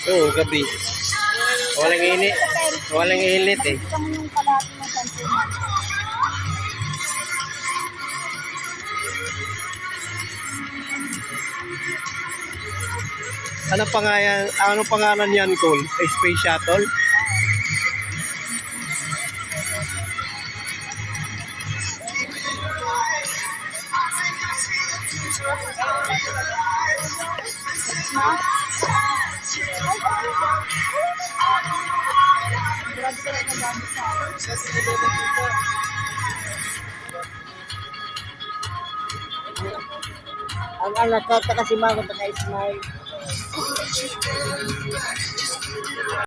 Oo, gabi. Walang init. Walang init eh. Nakita mo yung kalahati ng santunan. Ano pangalan yan, Cole? Space Shuttle? Ang anak ko, kasi mga naka-smile.